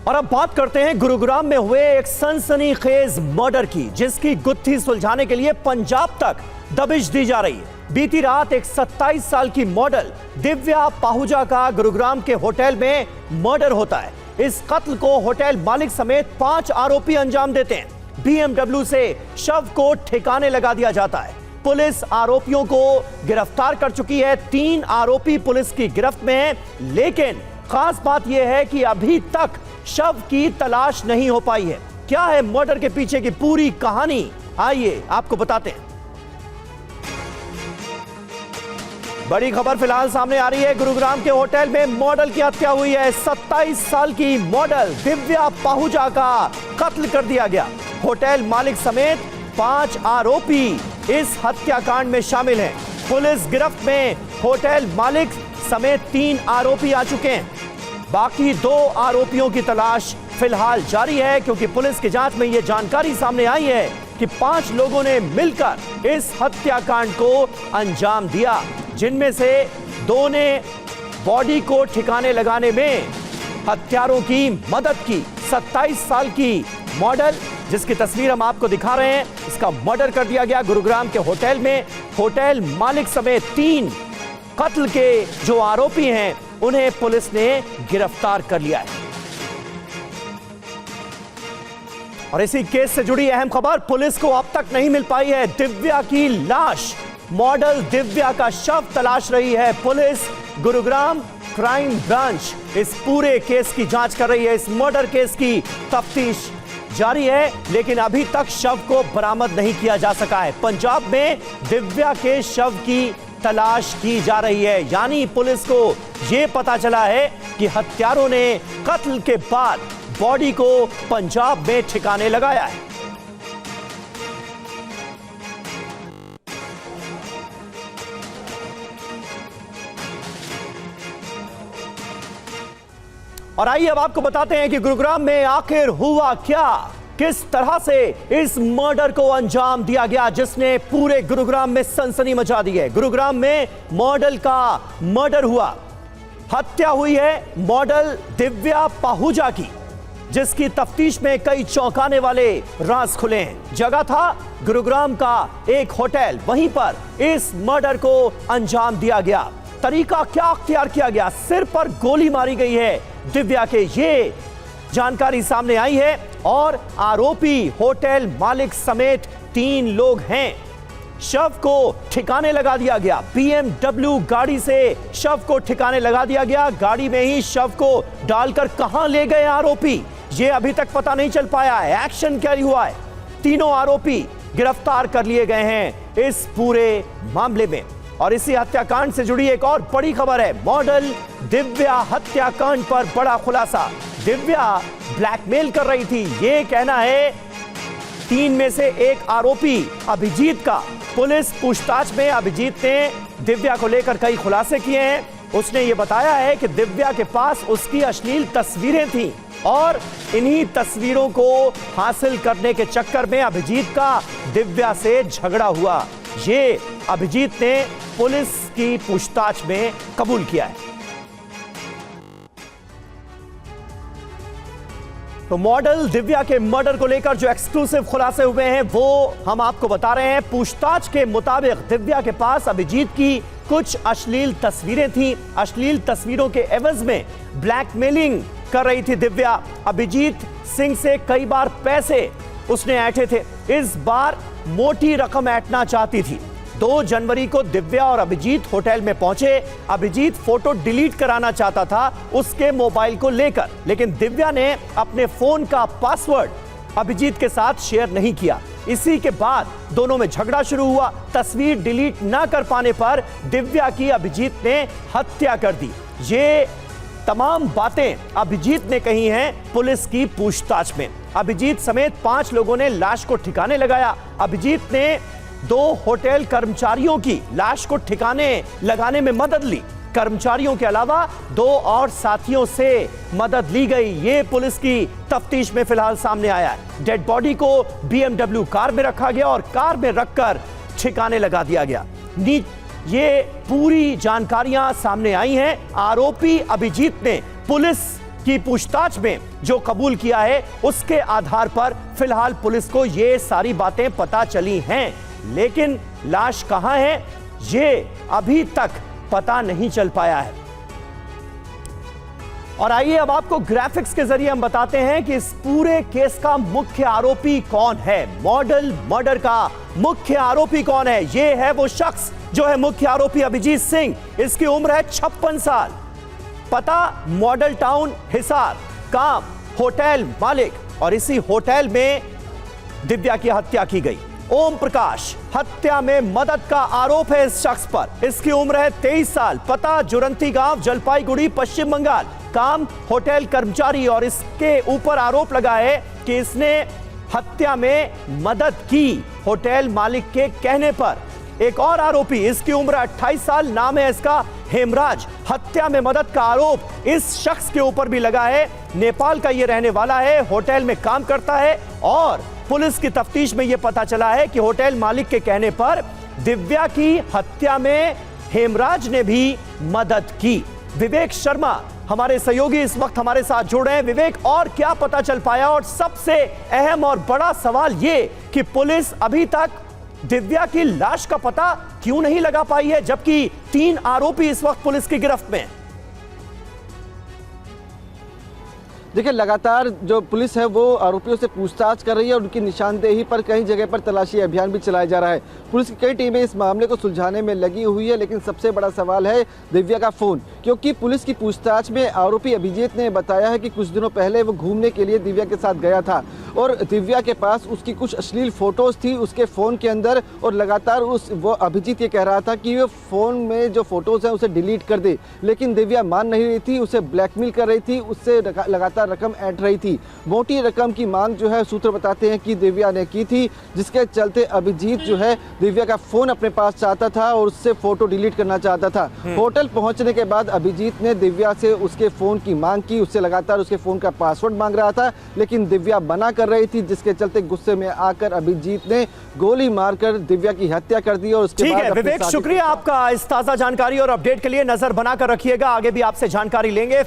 और अब बात करते हैं गुरुग्राम में हुए एक सनसनीखेज मर्डर की, जिसकी गुत्थी सुलझाने के लिए पंजाब तक दबिश दी जा रही है। बीती रात एक 27 साल की मॉडल दिव्या पाहुजा का गुरुग्राम के होटल में मर्डर होता है। इस कत्ल को होटल मालिक समेत 5 आरोपी अंजाम देते हैं। बीएमडब्ल्यू से शव को ठिकाने लगा दिया जाता है। पुलिस आरोपियों को गिरफ्तार कर चुकी है। 3 आरोपी पुलिस की गिरफ्त में हैं, लेकिन खास बात यह है कि अभी तक शव की तलाश नहीं हो पाई है। क्या है मर्डर के पीछे की पूरी कहानी, आइए आपको बताते हैं। बड़ी खबर फिलहाल सामने आ रही है। गुरुग्राम के होटल में मॉडल की हत्या हुई है। 27 साल की मॉडल दिव्या पाहुजा का कत्ल कर दिया गया। होटल मालिक समेत 5 आरोपी इस हत्याकांड में शामिल हैं। पुलिस गिरफ्त में होटल मालिक समेत 3 आरोपी आ चुके हैं। बाकी 2 आरोपियों की तलाश फिलहाल जारी है, क्योंकि पुलिस की जांच में यह जानकारी सामने आई है कि 5 लोगों ने मिलकर इस हत्याकांड को अंजाम दिया, जिनमें से 2 ने बॉडी को ठिकाने लगाने में हत्यारों की मदद की। 27 साल की मॉडल, जिसकी तस्वीर हम आपको दिखा रहे हैं, इसका मर्डर कर दिया गया गुरुग्राम के होटल में। होटल मालिक समेत 3 कत्ल के जो आरोपी हैं, उन्हें पुलिस ने गिरफ्तार कर लिया है। और इसी केस से जुड़ी अहम खबर, पुलिस को अब तक नहीं मिल पाई है दिव्या की लाश। मॉडल दिव्या का शव तलाश रही है पुलिस। गुरुग्राम क्राइम ब्रांच इस पूरे केस की जांच कर रही है। इस मर्डर केस की तफ्तीश जारी है, लेकिन अभी तक शव को बरामद नहीं किया जा सका है। पंजाब में दिव्या के शव की तलाश की जा रही है, यानी पुलिस को यह पता चला है कि हत्यारों ने कत्ल के बाद बॉडी को पंजाब में ठिकाने लगाया है। और आइए अब आपको बताते हैं कि गुरुग्राम में आखिर हुआ क्या, किस तरह से इस मर्डर को अंजाम दिया गया, जिसने पूरे गुरुग्राम में सनसनी मचा दी है। गुरुग्राम में मॉडल का मर्डर हुआ, हत्या हुई है मॉडल दिव्या पाहुजा की, जिसकी तफ्तीश में कई चौंकाने वाले राज खुले हैं। जगह था गुरुग्राम का एक होटल, वहीं पर इस मर्डर को अंजाम दिया गया। तरीका क्या अख्तियार किया गया, सिर पर गोली मारी गई है दिव्या के, ये जानकारी सामने आई है। और आरोपी होटल मालिक समेत 3 लोग हैं। शव को ठिकाने लगा दिया गया। बीएमडब्ल्यू गाड़ी से शव को ठिकाने लगा दिया गया। गाड़ी में ही शव को डालकर कहां ले गए आरोपी, ये अभी तक पता नहीं चल पाया है। एक्शन क्या हुआ है, तीनों आरोपी गिरफ्तार कर लिए गए हैं इस पूरे मामले में। और इसी हत्याकांड से जुड़ी एक और बड़ी खबर है। मॉडल दिव्या हत्याकांड पर बड़ा खुलासा। दिव्या ब्लैकमेल कर रही थी, ये कहना है 3 में से एक आरोपी अभिजीत का। पुलिस पूछताछ में अभिजीत ने दिव्या को लेकर कई खुलासे किए हैं। उसने ये बताया है कि दिव्या के पास उसकी अश्लील तस्वीरें थीं और इन्हीं तस्वीरों को हासिल करने के चक्कर में अभिजीत का दिव्या से झगड़ा हुआ। ये अभिजीत ने पुलिस की पूछताछ में कबूल किया है। तो मॉडल दिव्या के मर्डर को लेकर जो एक्सक्लूसिव खुलासे हुए हैं, वो हम आपको बता रहे हैं। पूछताछ के मुताबिक दिव्या के पास अभिजीत की कुछ अश्लील तस्वीरें थीं। अश्लील तस्वीरों के एवज में ब्लैकमेलिंग कर रही थी दिव्या। अभिजीत सिंह से कई बार पैसे उसने ऐंठे थे। इस बार मोटी रकम ऐंठना चाहती थी। 2 जनवरी को दिव्या और अभिजीत होटल में पहुंचे। अभिजीत फोटो डिलीट कराना चाहता था उसके मोबाइल को लेकर, लेकिन दिव्या ने अपने फोन का पासवर्ड अभिजीत के साथ शेयर नहीं किया। इसी के बाद दोनों में झगड़ा शुरू हुआ। तस्वीर डिलीट ना कर पाने पर दिव्या की अभिजीत ने हत्या कर दी। ये तमाम बातें अभिजीत ने कही हैं पुलिस की पूछताछ में। अभिजीत समेत 5 लोगों ने लाश को ठिकाने लगाया। अभिजीत ने 2 होटल कर्मचारियों की लाश को ठिकाने लगाने में मदद ली। कर्मचारियों के अलावा 2 और साथियों से मदद ली गई। ये पुलिस की तफ्तीश में फिलहाल सामने आया है। डेड बॉडी को बीएमडब्ल्यू कार में रखा गया और कार में रखकर ठिकाने लगा दिया गया। ये पूरी जानकारियां सामने आई हैं। आरोपी अभिजीत ने पुलिस की पूछताछ में जो कबूल किया है उसके आधार पर फिलहाल पुलिस को ये सारी बातें पता चली हैं, लेकिन लाश कहां है ये अभी तक पता नहीं चल पाया है। और आइए अब आपको ग्राफिक्स के जरिए हम बताते हैं कि इस पूरे केस का मुख्य आरोपी कौन है। मॉडल मर्डर का मुख्य आरोपी कौन है? ये है वो शख्स जो है मुख्य आरोपी अभिजीत सिंह। इसकी उम्र है 56 साल। पता मॉडल टाउन हिसार, काम होटल मालिक, और इसी होटल में दिव्या की हत्या की गई। ओम प्रकाश, हत्या में मदद का आरोप है इस शख्स पर। इसकी उम्र है 23 साल। पता जुरंती गांव, जलपाईगुड़ी, पश्चिम बंगाल, काम होटल कर्मचारी, और इसके ऊपर आरोप लगा है कि इसने हत्या में मदद की होटल मालिक के कहने पर। एक और आरोपी, इसकी उम्र 28 साल, नाम है इसका हेमराज। हत्या में मदद का आरोप इस शख्स के ऊपर भी लगा है। नेपाल का यह रहने वाला है, होटल में काम करता है, और पुलिस की तफ्तीश में यह पता चला है कि होटल मालिक के कहने पर दिव्या की हत्या में हेमराज ने भी मदद की। विवेक शर्मा हमारे सहयोगी इस वक्त हमारे साथ जुड़ रहे हैं। विवेक, और क्या पता चल पाया? और सबसे अहम और बड़ा सवाल यह कि पुलिस अभी तक दिव्या की लाश का पता क्यों नहीं लगा पाई है, जबकि 3 आरोपी इस वक्त पुलिस की गिरफ्त में हैं। देखिए, लगातार जो पुलिस है वो आरोपियों से पूछताछ कर रही है और उनकी निशानदेही पर कई जगह पर तलाशी अभियान भी चलाया जा रहा है। पुलिस की कई टीमें इस मामले को सुलझाने में लगी हुई है, लेकिन सबसे बड़ा सवाल है दिव्या का फ़ोन, क्योंकि पुलिस की पूछताछ में आरोपी अभिजीत ने बताया है कि कुछ दिनों पहले वो घूमने के लिए दिव्या के साथ गया था और दिव्या के पास उसकी कुछ अश्लील फोटोज थी उसके फ़ोन के अंदर, और लगातार वो अभिजीत ये कह रहा था कि वो फ़ोन में जो फोटोज़ हैं उसे डिलीट कर दे, लेकिन दिव्या मान नहीं रही थी, उसे ब्लैकमेल कर रही थी, उससे लगातार रकम ऐंठ रही थी। मोटी रकम की मांग जो है सूत्र बताते हैं कि दिव्या ने की थी, जिसके चलते अभिजीत जो है दिव्या का फ़ोन अपने पास चाहता था और उससे फ़ोटो डिलीट करना चाहता था। होटल पहुंचने के बाद अभिजीत ने दिव्या से उसके फ़ोन की मांग की, उससे लगातार उसके फ़ोन का पासवर्ड मांग रहा था, लेकिन दिव्या मना कर रही थी, जिसके चलते गुस्से में आकर अभिजीत ने गोली मारकर दिव्या की हत्या कर दी। और उसके बाद विवेक, शुक्रिया आपका इस ताजा जानकारी और अपडेट के लिए। नजर बनाकर रखिएगा, आगे भी आपसे जानकारी लेंगे।